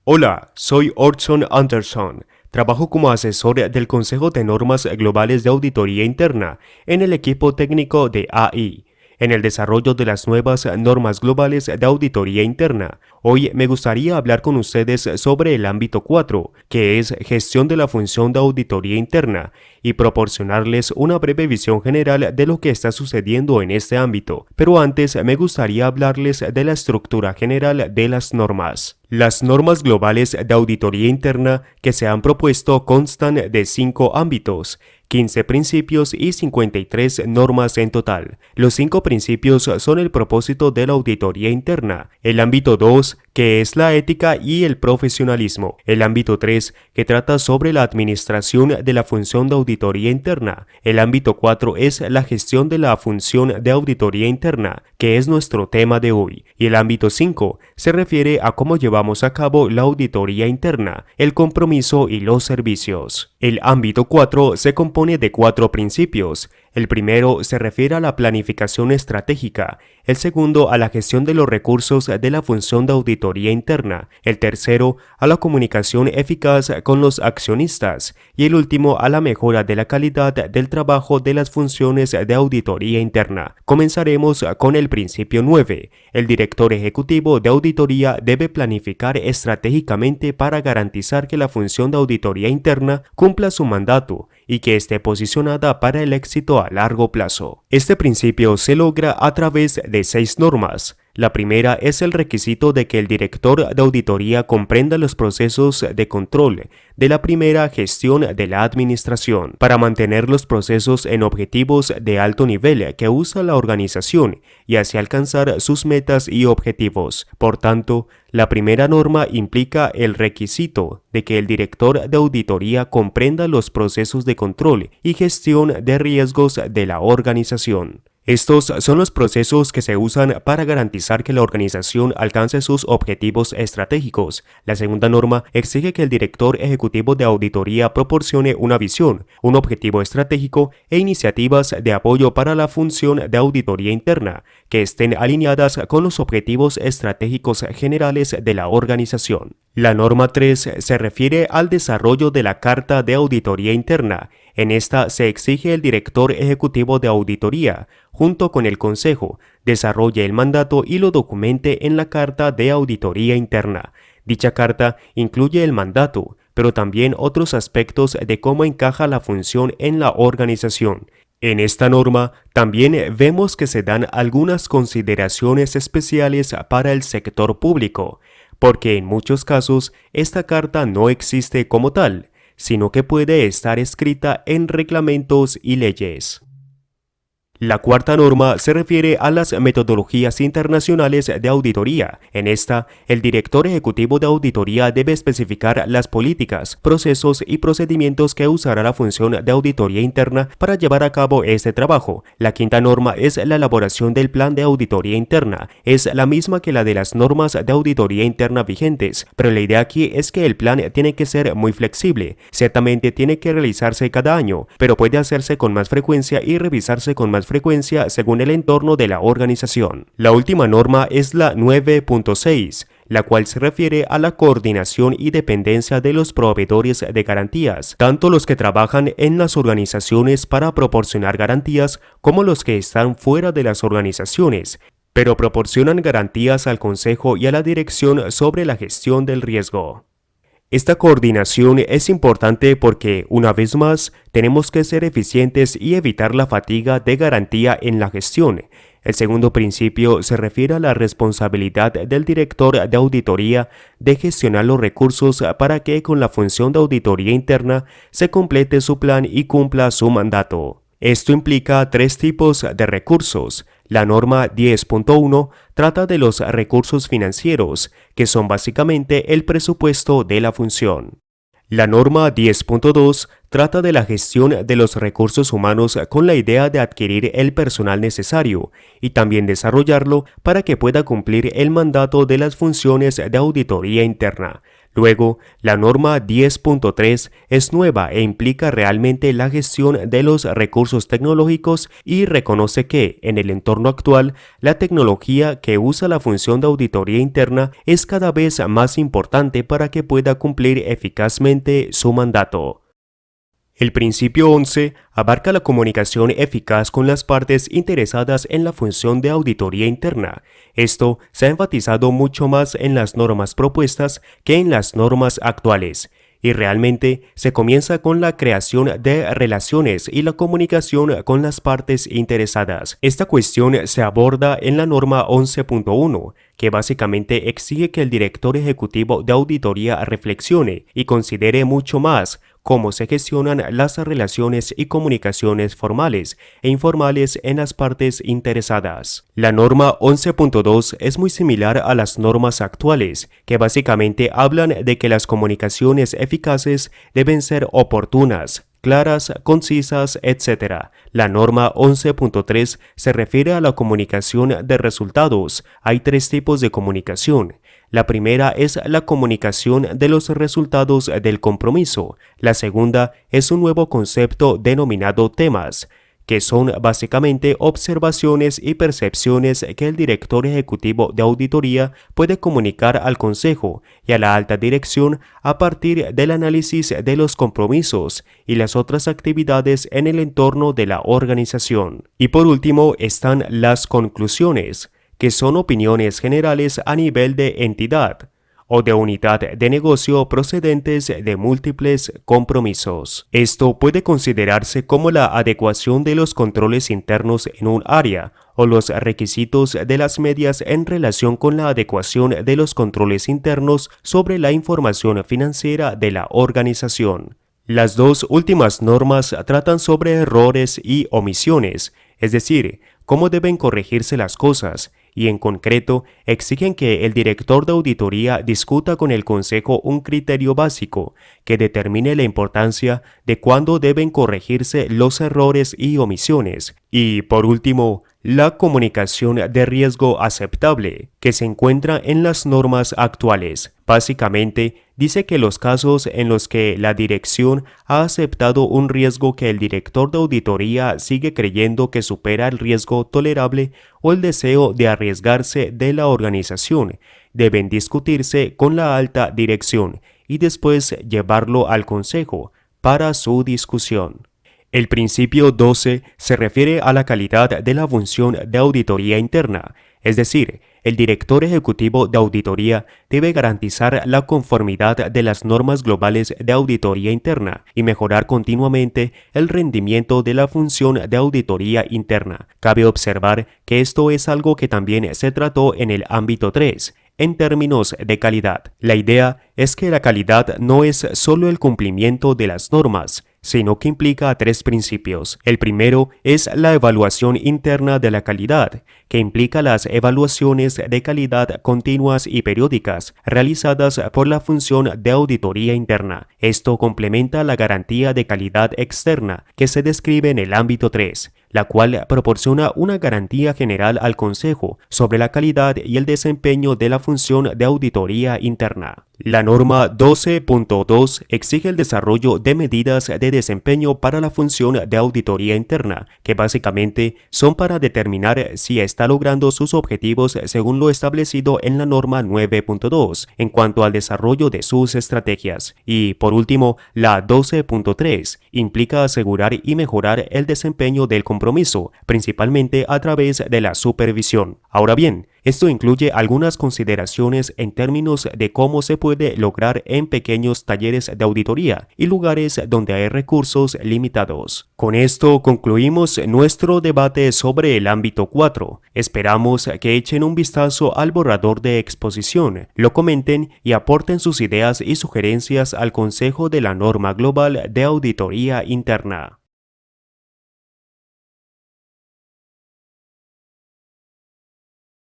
Hola, soy Orson Anderson. Trabajo como asesor del Consejo de Normas Globales de Auditoría Interna en el equipo técnico de AI, en el desarrollo de las nuevas normas globales de auditoría interna. Hoy me gustaría hablar con ustedes sobre el ámbito 4, que es gestión de la función de auditoría interna, y proporcionarles una breve visión general de lo que está sucediendo en este ámbito. Pero antes me gustaría hablarles de la estructura general de las normas. Las normas globales de auditoría interna que se han propuesto constan de 5 ámbitos, 15 principios y 53 normas en total. Los 5 principios son el propósito de la auditoría interna, el ámbito 2, que es la ética y el profesionalismo, el ámbito 3, que trata sobre la administración de la función de auditoría interna, el ámbito 4 es la gestión de la función de auditoría interna, que es nuestro tema de hoy, y el ámbito 5 se refiere a cómo llevamos a cabo la auditoría interna, el compromiso y los servicios. El ámbito 4 se compone de 4 principios. El primero se refiere a la planificación estratégica, el segundo a la gestión de los recursos de la función de auditoría interna, el tercero a la comunicación eficaz con los accionistas y el último a la mejora de la calidad del trabajo de las funciones de auditoría interna. Comenzaremos con el principio 9. El director ejecutivo de auditoría debe planificar estratégicamente para garantizar que la función de auditoría interna cumpla su mandato y que esté posicionada para el éxito a largo plazo. Este principio se logra a través de 6 normas. La primera es el requisito de que el director de auditoría comprenda los procesos de control de la primera gestión de la administración para mantener los procesos en objetivos de alto nivel que usa la organización y así alcanzar sus metas y objetivos. Por tanto, la primera norma implica el requisito de que el director de auditoría comprenda los procesos de control y gestión de riesgos de la organización. Estos son los procesos que se usan para garantizar que la organización alcance sus objetivos estratégicos. La segunda norma exige que el director ejecutivo de auditoría proporcione una visión, un objetivo estratégico e iniciativas de apoyo para la función de auditoría interna que estén alineadas con los objetivos estratégicos generales de la organización. La norma 3 se refiere al desarrollo de la Carta de Auditoría Interna. En esta se exige el director ejecutivo de auditoría, junto con el Consejo, desarrolle el mandato y lo documente en la Carta de Auditoría Interna. Dicha carta incluye el mandato, pero también otros aspectos de cómo encaja la función en la organización. En esta norma también vemos que se dan algunas consideraciones especiales para el sector público, porque en muchos casos esta carta no existe como tal, sino que puede estar escrita en reglamentos y leyes. La cuarta norma se refiere a las metodologías internacionales de auditoría. En esta, el director ejecutivo de auditoría debe especificar las políticas, procesos y procedimientos que usará la función de auditoría interna para llevar a cabo este trabajo. La quinta norma es la elaboración del plan de auditoría interna. Es la misma que la de las normas de auditoría interna vigentes, pero la idea aquí es que el plan tiene que ser muy flexible. Ciertamente tiene que realizarse cada año, pero puede hacerse con más frecuencia y revisarse con más frecuencia según el entorno de la organización. La última norma es la 9.6, la cual se refiere a la coordinación y dependencia de los proveedores de garantías, tanto los que trabajan en las organizaciones para proporcionar garantías como los que están fuera de las organizaciones, pero proporcionan garantías al Consejo y a la dirección sobre la gestión del riesgo. Esta coordinación es importante porque, una vez más, tenemos que ser eficientes y evitar la fatiga de garantía en la gestión. El segundo principio se refiere a la responsabilidad del director de auditoría de gestionar los recursos para que con la función de auditoría interna se complete su plan y cumpla su mandato. Esto implica 3 tipos de recursos. La norma 10.1 trata de los recursos financieros, que son básicamente el presupuesto de la función. La norma 10.2 trata de la gestión de los recursos humanos con la idea de adquirir el personal necesario y también desarrollarlo para que pueda cumplir el mandato de las funciones de auditoría interna. Luego, la norma 10.3 es nueva e implica realmente la gestión de los recursos tecnológicos y reconoce que, en el entorno actual, la tecnología que usa la función de auditoría interna es cada vez más importante para que pueda cumplir eficazmente su mandato. El principio 11 abarca la comunicación eficaz con las partes interesadas en la función de auditoría interna. Esto se ha enfatizado mucho más en las normas propuestas que en las normas actuales, y realmente se comienza con la creación de relaciones y la comunicación con las partes interesadas. Esta cuestión se aborda en la norma 11.1, que básicamente exige que el director ejecutivo de auditoría reflexione y considere mucho más cómo se gestionan las relaciones y comunicaciones formales e informales en las partes interesadas. La norma 11.2 es muy similar a las normas actuales, que básicamente hablan de que las comunicaciones eficaces deben ser oportunas, claras, concisas, etc. La norma 11.3 se refiere a la comunicación de resultados. Hay tres tipos de comunicación. La primera es la comunicación de los resultados del compromiso. La segunda es un nuevo concepto denominado temas, que son básicamente observaciones y percepciones que el director ejecutivo de auditoría puede comunicar al consejo y a la alta dirección a partir del análisis de los compromisos y las otras actividades en el entorno de la organización. Y por último están las conclusiones, que son opiniones generales a nivel de entidad o de unidad de negocio procedentes de múltiples compromisos. Esto puede considerarse como la adecuación de los controles internos en un área o los requisitos de las medias en relación con la adecuación de los controles internos sobre la información financiera de la organización. Las dos últimas normas tratan sobre errores y omisiones, es decir, cómo deben corregirse las cosas, y en concreto exigen que el director de auditoría discuta con el consejo un criterio básico que determine la importancia de cuándo deben corregirse los errores y omisiones. Y por último, la comunicación de riesgo aceptable, que se encuentra en las normas actuales. Básicamente, dice que los casos en los que la dirección ha aceptado un riesgo que el director de auditoría sigue creyendo que supera el riesgo tolerable o el deseo de arriesgarse de la organización, deben discutirse con la alta dirección y después llevarlo al consejo para su discusión. El principio 12 se refiere a la calidad de la función de auditoría interna, es decir, el director ejecutivo de auditoría debe garantizar la conformidad de las normas globales de auditoría interna y mejorar continuamente el rendimiento de la función de auditoría interna. Cabe observar que esto es algo que también se trató en el ámbito 3, en términos de calidad. La idea es que la calidad no es solo el cumplimiento de las normas, sino que implica tres principios. El primero es la evaluación interna de la calidad, que implica las evaluaciones de calidad continuas y periódicas realizadas por la función de auditoría interna. Esto complementa la garantía de calidad externa que se describe en el ámbito 3, la cual proporciona una garantía general al Consejo sobre la calidad y el desempeño de la función de auditoría interna. La norma 12.2 exige el desarrollo de medidas de desempeño para la función de auditoría interna, que básicamente son para determinar si está logrando sus objetivos según lo establecido en la norma 9.2 en cuanto al desarrollo de sus estrategias. Y por último, la 12.3 implica asegurar y mejorar el desempeño del compromiso, principalmente a través de la supervisión. Ahora bien, esto incluye algunas consideraciones en términos de cómo se puede lograr en pequeños talleres de auditoría y lugares donde hay recursos limitados. Con esto concluimos nuestro debate sobre el ámbito 4. Esperamos que echen un vistazo al borrador de exposición, lo comenten y aporten sus ideas y sugerencias al Consejo de la Norma Global de Auditoría Interna.